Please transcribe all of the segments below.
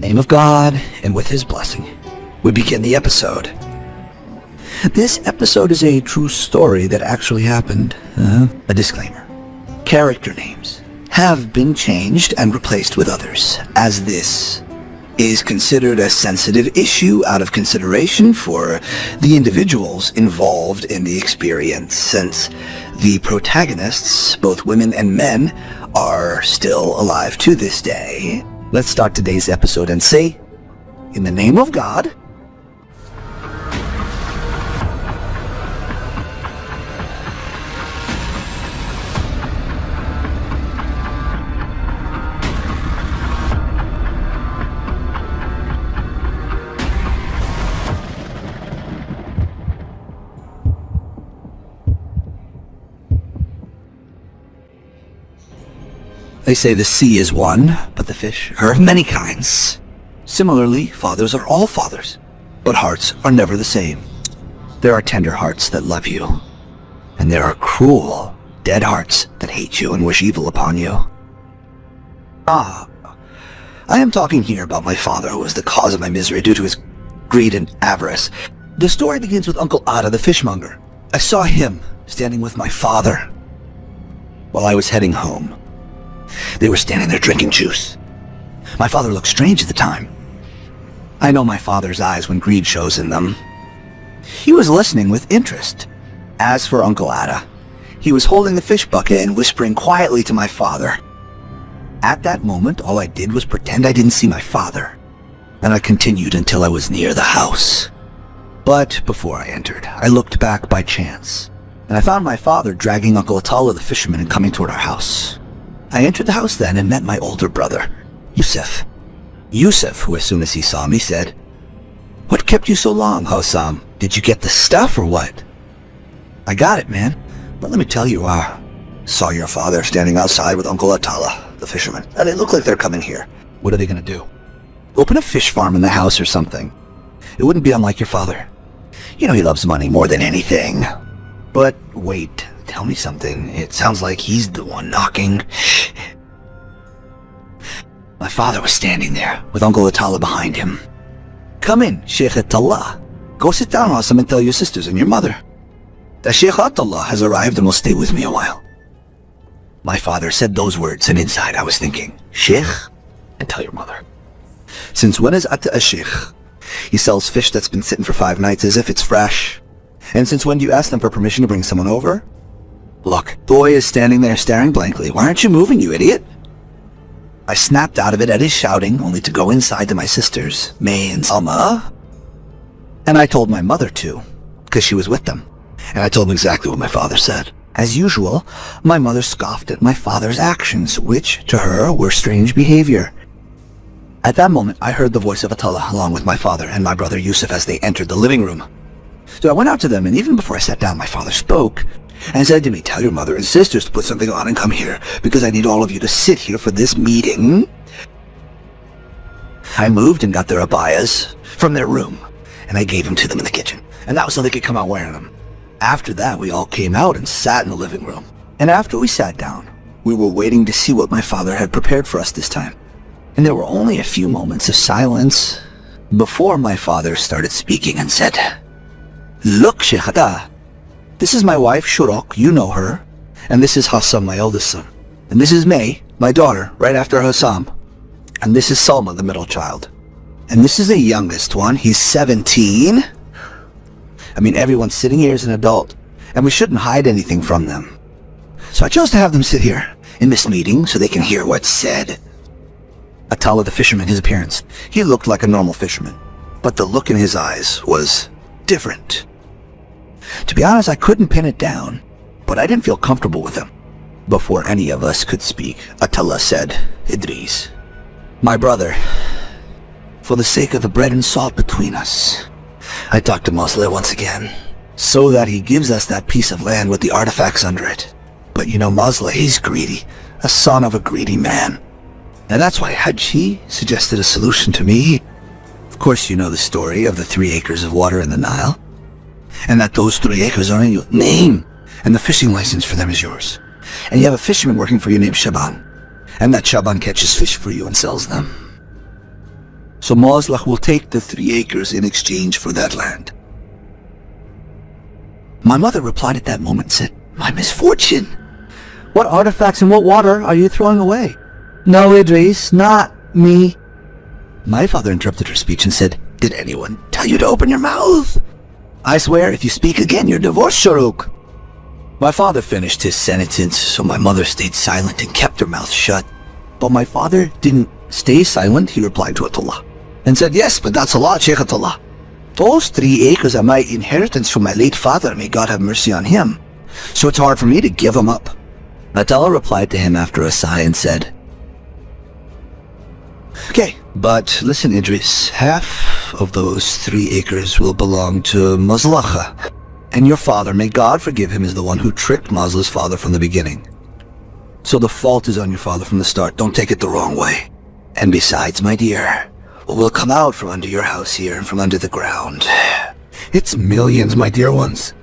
name of God and with his blessing, we begin the episode. This episode is a true story that actually happened. A disclaimer. Character names have been changed and replaced with others, as this is considered a sensitive issue out of consideration for the individuals involved in the experience, since the protagonists, both women and men, are still alive to this day. Let's start today's episode and say, in the name of God. They say the sea is one, but the fish are of many kinds. Similarly, fathers are all fathers, but hearts are never the same. There are tender hearts that love you, and there are cruel, dead hearts that hate you and wish evil upon you. I am talking here about my father, who was the cause of my misery due to his greed and avarice. The story begins with Uncle Ada, the fishmonger. I saw him standing with my father while I was heading home. They were standing there drinking juice. My father looked strange at the time. I know my father's eyes when greed shows in them. He was listening with interest. As for Uncle Ada, he was holding the fish bucket and whispering quietly to my father. At that moment, all I did was pretend I didn't see my father, and I continued until I was near the house. But before I entered, I looked back by chance, and I found my father dragging Uncle Atala the fisherman and coming toward our house. I entered the house then and met my older brother, Yusuf. Yusuf, who as soon as he saw me said, "What kept you so long, Hossam? Did you get the stuff or what?" "I got it, man. But let me tell you, saw your father standing outside with Uncle Atala, the fisherman. They look like they're coming here. What are they going to do? Open a fish farm in the house or something. It wouldn't be unlike your father. You know he loves money more than anything. But wait. Tell me something. It sounds like he's the one knocking." My father was standing there, with Uncle Atala behind him. "Come in, Sheikh Atala. Go sit down, Hossam, and tell your sisters and your mother that Sheikh Atala has arrived and will stay with me a while." My father said those words, and inside I was thinking, "Sheikh? And tell your mother. Since when is Atta a sheikh? He sells fish that's been sitting for 5 nights as if it's fresh. And since when do you ask them for permission to bring someone over? Look, the boy is standing there staring blankly. Why aren't you moving, you idiot?" I snapped out of it at his shouting, only to go inside to my sisters, May and Salma. And I told my mother too, because she was with them. And I told them exactly what my father said. As usual, my mother scoffed at my father's actions, which, to her, were strange behavior. At that moment, I heard the voice of Atala, along with my father and my brother Yusuf, as they entered the living room. So I went out to them, and even before I sat down, my father spoke and said to me, "Tell your mother and sisters to put something on and come here, because I need all of you to sit here for this meeting." I moved and got their abayas from their room, and I gave them to them in the kitchen, and that was so they could come out wearing them. After that, we all came out and sat in the living room, and after we sat down, we were waiting to see what my father had prepared for us this time. And there were only a few moments of silence before my father started speaking and said, "Look, Sheikh Ada, this is my wife, Shurok, you know her, and this is Hassam, my eldest son, and this is May, my daughter, right after Hassam, and this is Salma, the middle child, and this is the youngest one, he's 17. I mean, everyone sitting here is an adult, and we shouldn't hide anything from them. So I chose to have them sit here in this meeting so they can hear what's said." Atala the fisherman, his appearance, he looked like a normal fisherman, but the look in his eyes was different. To be honest, I couldn't pin it down, but I didn't feel comfortable with him. Before any of us could speak, Atala said, "Idris, my brother, for the sake of the bread and salt between us, I talked to Mosleh once again, so that he gives us that piece of land with the artifacts under it. But you know Mosleh, he's greedy, a son of a greedy man. And that's why Haji suggested a solution to me. Of course you know the story of the 3 acres of water in the Nile, and that those 3 acres are in your name, and the fishing license for them is yours. And you have a fisherman working for you named Shaban, and that Shaban catches fish for you and sells them. So Maslach will take the 3 acres in exchange for that land. My mother replied at that moment and said, "My misfortune! What artifacts and what water are you throwing away?" "No, Idris, not me." My father interrupted her speech and said, "Did anyone tell you to open your mouth? I swear if you speak again, you're divorced, Sharuk." My father finished his sentence, so my mother stayed silent and kept her mouth shut. But my father didn't stay silent. He replied to Atullah and said, "Yes, but that's a lot, Sheikh Atullah. Those 3 acres are my inheritance from my late father. May God have mercy on him. So it's hard for me to give them up." Atullah replied to him after a sigh and said, "Okay, but listen, Idris, half of those 3 acres will belong to Maslacha, and your father, may God forgive him, is the one who tricked Masla's father from the beginning. So the fault is on your father from the start. Don't take it the wrong way. And besides, my dear, what will come out from under your house here and from under the ground? It's millions, my dear ones.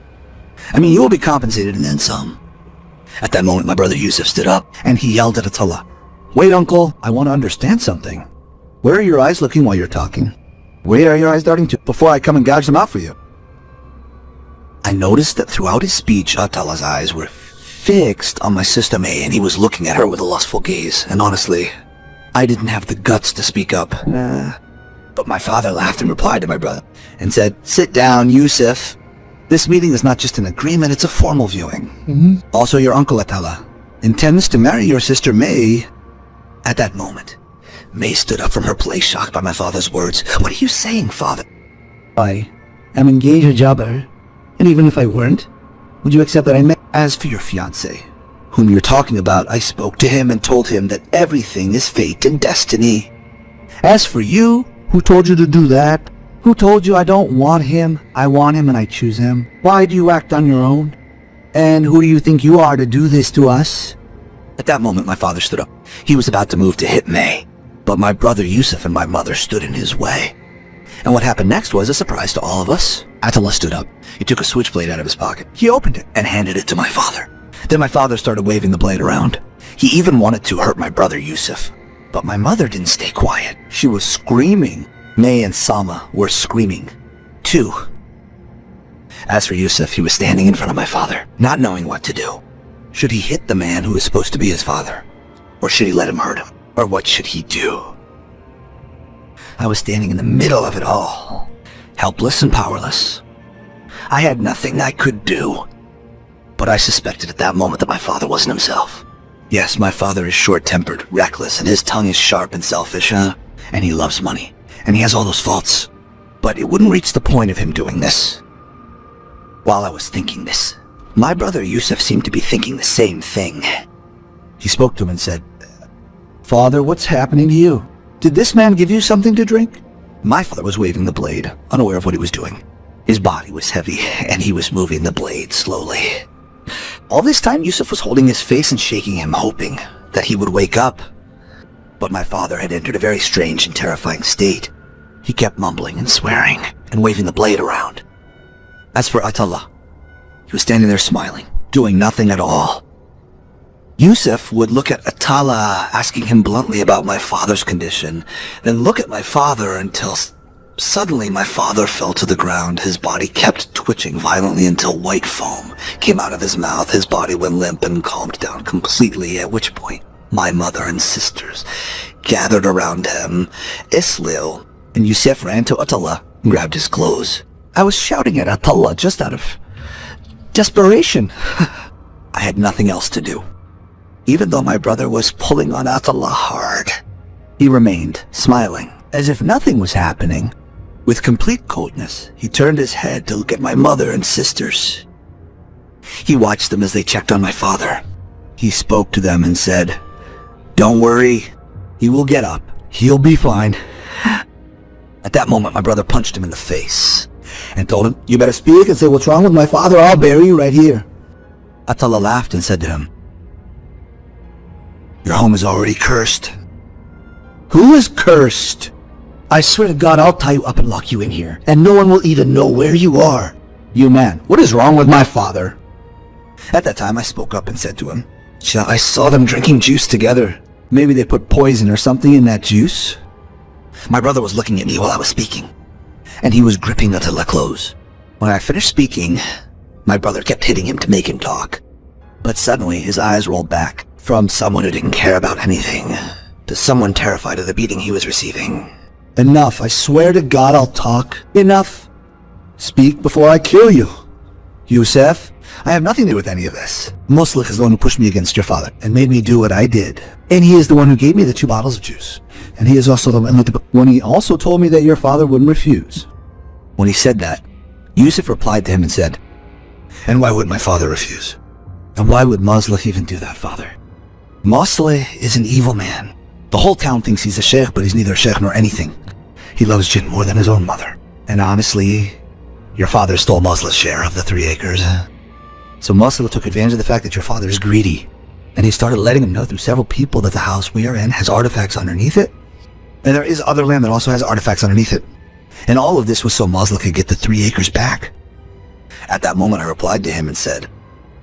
I mean, you will be compensated and then some." At that moment, my brother Yusuf stood up, and he yelled at Atullah, "Wait, uncle, I want to understand something. Where are your eyes looking while you're talking? Where are your eyes darting to before I come and gouge them out for you?" I noticed that throughout his speech, Atallah's eyes were fixed on my sister May, and he was looking at her with a lustful gaze, and honestly, I didn't have the guts to speak up. But my father laughed and replied to my brother and said, "Sit down, Yusuf. This meeting is not just an agreement, it's a formal viewing. Also, your uncle Attallah intends to marry your sister May." At that moment, May stood up from her place, shocked by my father's words. "What are you saying, father?" "I am engaged to Jabir, and even if I weren't, would you accept that I met? As for your fiancé, whom you're talking about, I spoke to him and told him that everything is fate and destiny. As for you, who told you to do that? Who told you I don't want him? I want him and I choose him. Why do you act on your own? And who do you think you are to do this to us?" At that moment, my father stood up. He was about to move to hit May, but my brother Yusuf and my mother stood in his way. And what happened next was a surprise to all of us. Attallah stood up. He took a switchblade out of his pocket. He opened it and handed it to my father. Then my father started waving the blade around. He even wanted to hurt my brother Yusuf. But my mother didn't stay quiet. She was screaming. May and Salma were screaming, too. As for Yusuf, he was standing in front of my father, not knowing what to do. Should he hit the man who was supposed to be his father? Or should he let him hurt him? Or what should he do? I was standing in the middle of it all, helpless and powerless. I had nothing I could do. But I suspected at that moment that my father wasn't himself. Yes, my father is short-tempered, reckless, and his tongue is sharp and selfish, and he loves money. And he has all those faults. But it wouldn't reach the point of him doing this. While I was thinking this, my brother Yusuf seemed to be thinking the same thing. He spoke to him and said, "Father, what's happening to you? Did this man give you something to drink?" My father was waving the blade, unaware of what he was doing. His body was heavy, and he was moving the blade slowly. All this time, Yusuf was holding his face and shaking him, hoping that he would wake up. But my father had entered a very strange and terrifying state. He kept mumbling and swearing, and waving the blade around. As for Attallah, he was standing there smiling, doing nothing at all. Yusuf would look at Attallah, asking him bluntly about my father's condition, then look at my father until suddenly my father fell to the ground. His body kept twitching violently until white foam came out of his mouth. His body went limp and calmed down completely, at which point my mother and sisters gathered around him. Islil and Yusuf ran to Attallah and grabbed his clothes. I was shouting at Attallah just out of desperation. I had nothing else to do. Even though my brother was pulling on Attallah hard, he remained smiling, as if nothing was happening. With complete coldness, he turned his head to look at my mother and sisters. He watched them as they checked on my father. He spoke to them and said, "Don't worry, he will get up. He'll be fine." At that moment, my brother punched him in the face and told him, "You better speak and say what's wrong with my father. I'll bury you right here." Attallah laughed and said to him, "Your home is already cursed." "Who is cursed?" "I swear to God, I'll tie you up and lock you in here, and no one will even know where you are." "You man, what is wrong with my father?" At that time, I spoke up and said to him, "I saw them drinking juice together. Maybe they put poison or something in that juice." My brother was looking at me while I was speaking, and he was gripping Attila close. When I finished speaking, my brother kept hitting him to make him talk. But suddenly his eyes rolled back from someone who didn't care about anything to someone terrified of the beating he was receiving. Enough, I swear to God I'll talk. Enough. Speak before I kill you. Yusef, I have nothing to do with any of this. Muslik is the one who pushed me against your father and made me do what I did. And he is the one who gave me the 2 bottles of juice. And he is also the one he also told me that your father wouldn't refuse. When he said that, Yusuf replied to him and said, "And why would my father refuse? And why would Muslik even do that, father? Muslik is an evil man. The whole town thinks he's a sheikh, but he's neither a sheikh nor anything. He loves Djinn more than his own mother. And honestly, your father stole Muslik's share of the 3 acres. So Muslik took advantage of the fact that your father is greedy, and he started letting him know through several people that the house we are in has artifacts underneath it. And there is other land that also has artifacts underneath it. And all of this was so Muslik could get the 3 acres back." At that moment, I replied to him and said,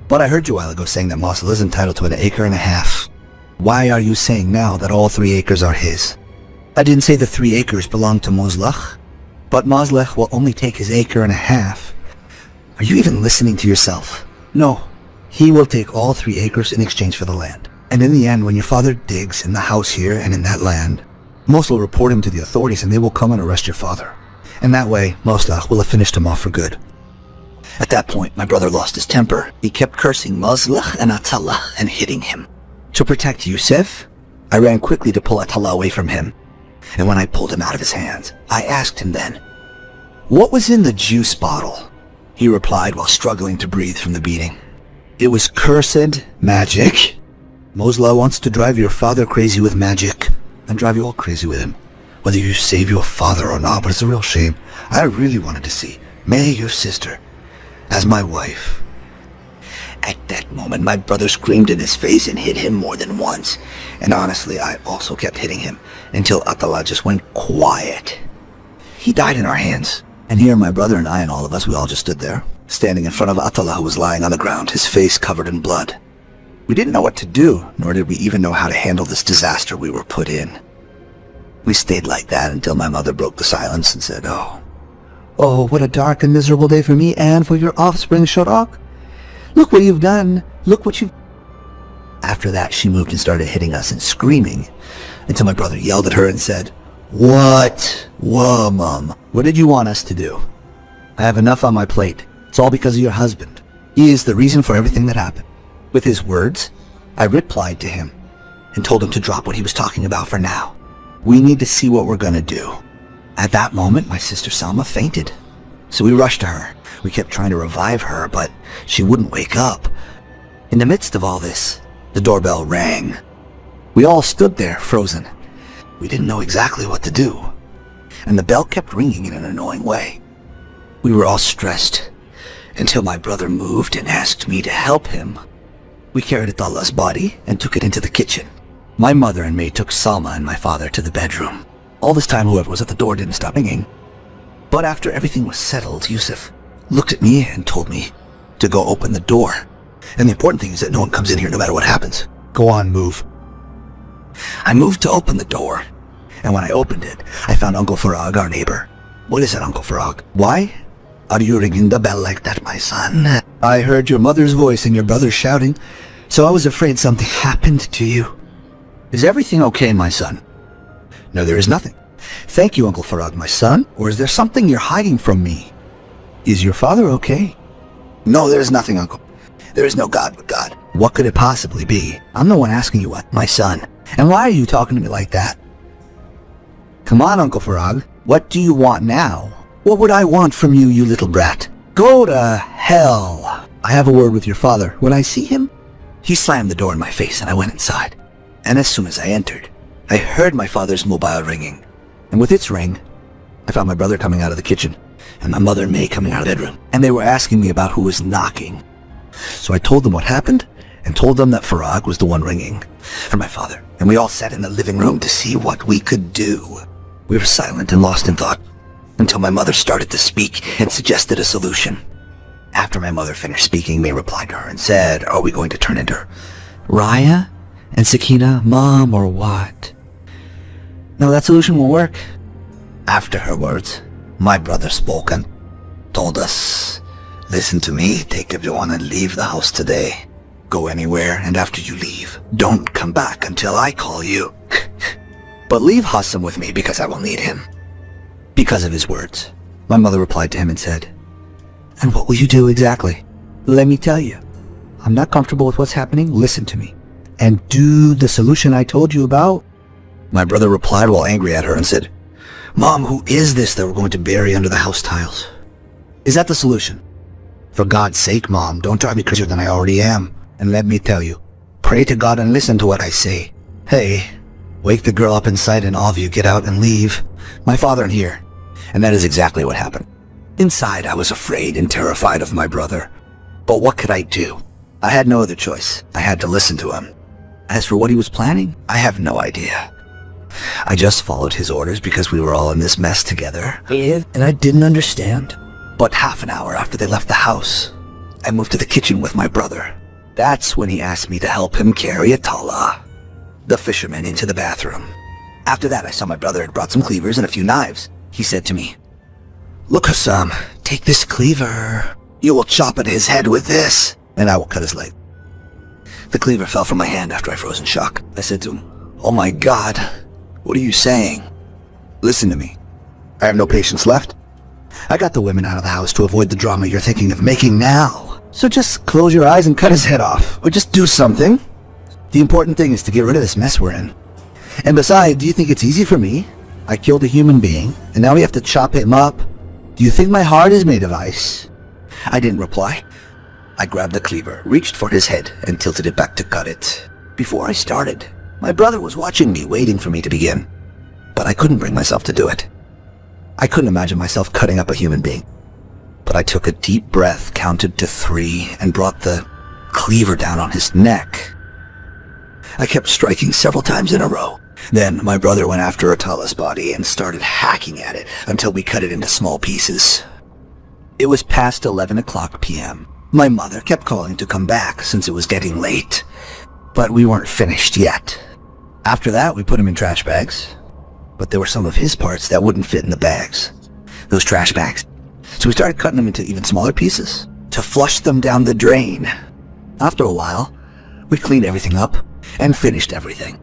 "But I heard you a while ago saying that Muslik is entitled to 1.5 acres. Why are you saying now that all 3 acres are his? I didn't say the 3 acres belong to Muslik, but Muslik will only take his 1.5 acres. Are you even listening to yourself? No, he will take all 3 acres in exchange for the land. And in the end, when your father digs in the house here and in that land, Muslik will report him to the authorities and they will come and arrest your father. And that way, Muslik will have finished him off for good." At that point, my brother lost his temper. He kept cursing Muslik and Attila and hitting him. To protect Yusef, I ran quickly to pull Attila away from him. And when I pulled him out of his hands, I asked him then, "What was in the juice bottle?" He replied while struggling to breathe from the beating, "It was cursed magic. Muslik wants to drive your father crazy with magic, and drive you all crazy with him. Whether you save your father or not, but it's a real shame. I really wanted to see May, your sister, as my wife." At that moment, my brother screamed in his face and hit him more than once. And honestly, I also kept hitting him until Attila just went quiet. He died in our hands. And here my brother and I and all of us, we all just stood there, standing in front of Attila, who was lying on the ground, his face covered in blood. We didn't know what to do, nor did we even know how to handle this disaster we were put in. We stayed like that until my mother broke the silence and said, Oh, what a dark and miserable day for me and for your offspring, Sharak. Look what you've done. Look what you've..." After that, she moved and started hitting us and screaming until my brother yelled at her and said, "What? Whoa, Mom. What did you want us to do? I have enough on my plate. It's all because of your husband. He is the reason for everything that happened." With his words, I replied to him and told him to drop what he was talking about for now. We need to see what we're gonna do. At that moment, my sister Salma fainted. So we rushed to her. We kept trying to revive her, but she wouldn't wake up. In the midst of all this, the doorbell rang. We all stood there, frozen. We didn't know exactly what to do. And the bell kept ringing in an annoying way. We were all stressed until my brother moved and asked me to help him. We carried Attala's body and took it into the kitchen. My mother and me took Salma and my father to the bedroom. All this time, whoever was at the door didn't stop ringing. But after everything was settled, Yusuf looked at me and told me to go open the door. And the important thing is that no one comes in here no matter what happens. Go on, move. I moved to open the door, and when I opened it, I found Uncle Farag, our neighbor. What is it, Uncle Farag? Why are you ringing the bell like that, my son? I heard your mother's voice and your brother shouting, so I was afraid something happened to you. Is everything okay, my son? No, there is nothing. Thank you, Uncle Farag, my son. Or is there something you're hiding from me? Is your father okay? No, there is nothing, Uncle. There is no God but God. What could it possibly be? I'm the one asking you what, my son. And why are you talking to me like that? Come on, Uncle Farag. What do you want now? What would I want from you, you little brat? Go to hell. I have a word with your father. When I see him... He slammed the door in my face and I went inside. And as soon as I entered, I heard my father's mobile ringing. And with its ring, I found my brother coming out of the kitchen and my mother and May coming out of the bedroom. And they were asking me about who was knocking. So I told them what happened and told them that Farag was the one ringing for my father. And we all sat in the living room to see what we could do. We were silent and lost in thought until my mother started to speak and suggested a solution. After my mother finished speaking, May replied to her and said, are we going to turn into Raya and Sakina, Mom, or what? No, that solution won't work. After her words, my brother spoke and told us, "Listen to me, take everyone and leave the house today. Go anywhere, and after you leave, don't come back until I call you. But leave Hassam with me because I will need him." Because of his words, my mother replied to him and said, "And what will you do exactly? Let me tell you. I'm not comfortable with what's happening. Listen to me. And do the solution I told you about." My brother replied while angry at her and said, "Mom, who is this that we're going to bury under the house tiles? Is that the solution? For God's sake, Mom, don't drive me crazier than I already am. And let me tell you, pray to God and listen to what I say. Hey, wake the girl up inside and all of you get out and leave. My father in here." And that is exactly what happened. Inside, I was afraid and terrified of my brother. But what could I do? I had no other choice. I had to listen to him. As for what he was planning, I have no idea. I just followed his orders because we were all in this mess together, and I didn't understand. But half an hour after they left the house, I moved to the kitchen with my brother. That's when he asked me to help him carry Atala, the fisherman, into the bathroom. After that, I saw my brother had brought some cleavers and a few knives. He said to me, "Look, Hassam, take this cleaver. You will chop at his head with this, and I will cut his leg." The cleaver fell from my hand after I froze in shock. I said to him, "Oh my God, what are you saying? Listen to me. I have no patience left. I got the women out of the house to avoid the drama you're thinking of making now. So just close your eyes and cut his head off, or just do something. The important thing is to get rid of this mess we're in. And besides, do you think it's easy for me? I killed a human being, and now we have to chop him up. Do you think my heart is made of ice?" I didn't reply. I grabbed the cleaver, reached for his head, and tilted it back to cut it. Before I started, my brother was watching me, waiting for me to begin. But I couldn't bring myself to do it. I couldn't imagine myself cutting up a human being. But I took a deep breath, counted to 3, and brought the cleaver down on his neck. I kept striking several times in a row. Then my brother went after Atala's body and started hacking at it until we cut it into small pieces. It was past 11 o'clock p.m. My mother kept calling to come back since it was getting late, but we weren't finished yet. After that, we put him in trash bags, but there were some of his parts that wouldn't fit in the bags, those trash bags. So we started cutting them into even smaller pieces to flush them down the drain. After a while, we cleaned everything up and finished everything.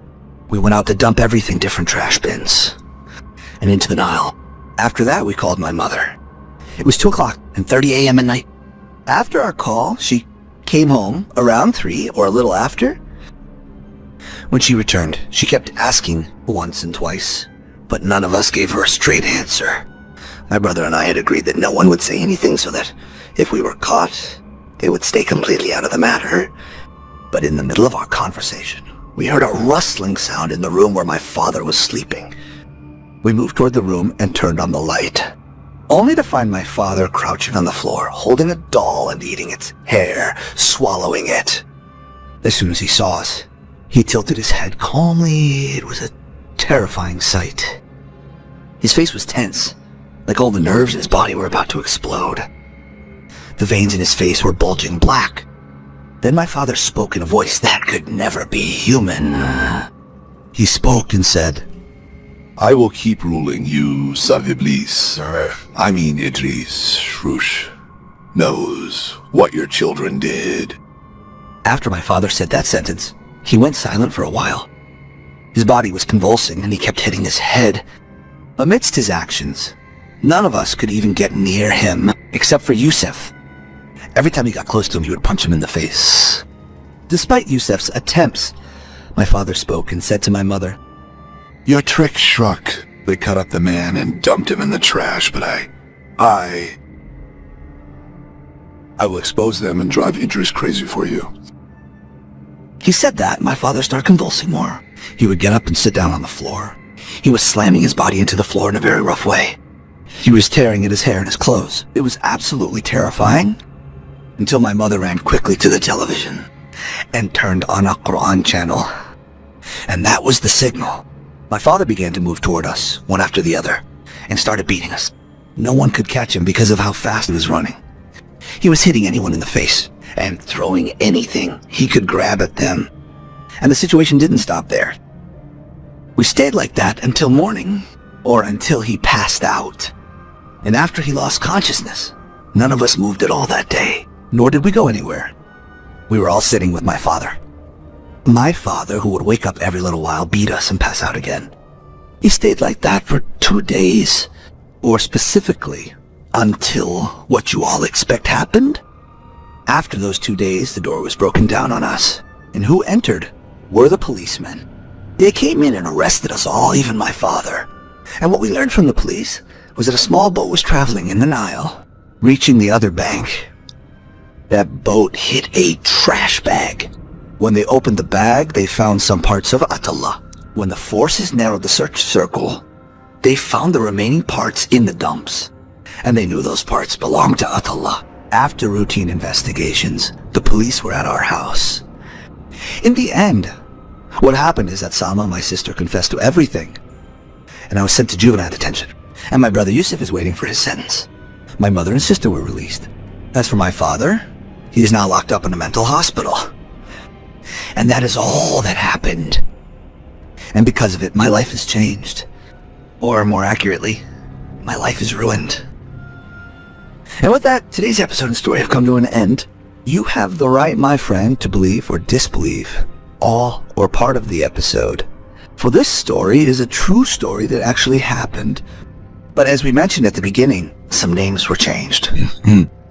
We went out to dump everything, different trash bins, and into the Nile. After that, we called my mother. It was 2:30 a.m. at night. After our call, she came home around 3 or a little after. When she returned, she kept asking once and twice, but none of us gave her a straight answer. My brother and I had agreed that no one would say anything so that if we were caught, they would stay completely out of the matter. But in the middle of our conversation, we heard a rustling sound in the room where my father was sleeping. We moved toward the room and turned on the light, only to find my father crouching on the floor, holding a doll and eating its hair, swallowing it. As soon as he saw us, he tilted his head calmly. It was a terrifying sight. His face was tense, like all the nerves in his body were about to explode. The veins in his face were bulging black. Then my father spoke in a voice that could never be human. He spoke and said, "I will keep ruling you, Saviblis, Idris, Shrush, knows what your children did." After my father said that sentence, he went silent for a while. His body was convulsing and he kept hitting his head. Amidst his actions, none of us could even get near him, except for Yusuf. Every time he got close to him, he would punch him in the face. Despite Yusuf's attempts, my father spoke and said to my mother, "Your trick struck. They cut up the man and dumped him in the trash, but I will expose them and drive Idris crazy for you." He said that, my father started convulsing more. He would get up and sit down on the floor. He was slamming his body into the floor in a very rough way. He was tearing at his hair and his clothes. It was absolutely terrifying, until my mother ran quickly to the television and turned on a Quran channel. And that was the signal. My father began to move toward us, one after the other, and started beating us. No one could catch him because of how fast he was running. He was hitting anyone in the face and throwing anything he could grab at them. And the situation didn't stop there. We stayed like that until morning. or until he passed out. And after he lost consciousness, none of us moved at all that day, nor did we go anywhere. We were all sitting with my father. My father, who would wake up every little while, beat us and pass out again. He stayed like that for 2 days, or specifically, until what you all expect happened. After those 2 days, the door was broken down on us, and who entered were the policemen. They came in and arrested us all, even my father. And what we learned from the police was that a small boat was traveling in the Nile, reaching the other bank. That boat hit a trash bag. When they opened the bag, they found some parts of Attila. When the forces narrowed the search circle, they found the remaining parts in the dumps, and they knew those parts belonged to Attila. After routine investigations, the police were at our house. In the end, what happened is that Salma, my sister, confessed to everything, and I was sent to juvenile detention, and my brother Yusuf is waiting for his sentence. My mother and sister were released. As for my father, he is now locked up in a mental hospital. And that is all that happened. And because of it, my life has changed. Or more accurately, my life is ruined. And with that, today's episode and story have come to an end. You have the right, my friend, to believe or disbelieve all or part of the episode. For this story is a true story that actually happened. But as we mentioned at the beginning, some names were changed.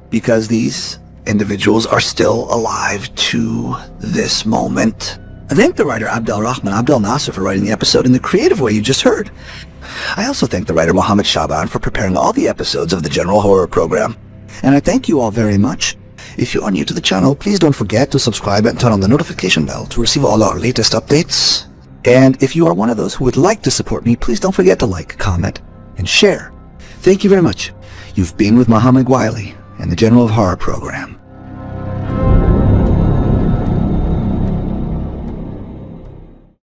Because these individuals are still alive to this moment. I thank the writer Abdel Rahman Abdel Nasser for writing the episode in the creative way you just heard. I also thank the writer Mohammed Shaban for preparing all the episodes of the General Horror program. And I thank you all very much. If you are new to the channel, please don't forget to subscribe and turn on the notification bell to receive all our latest updates. And if you are one of those who would like to support me, please don't forget to like, comment, and share. Thank you very much. You've been with Muhammad Wiley and the General of Horror program.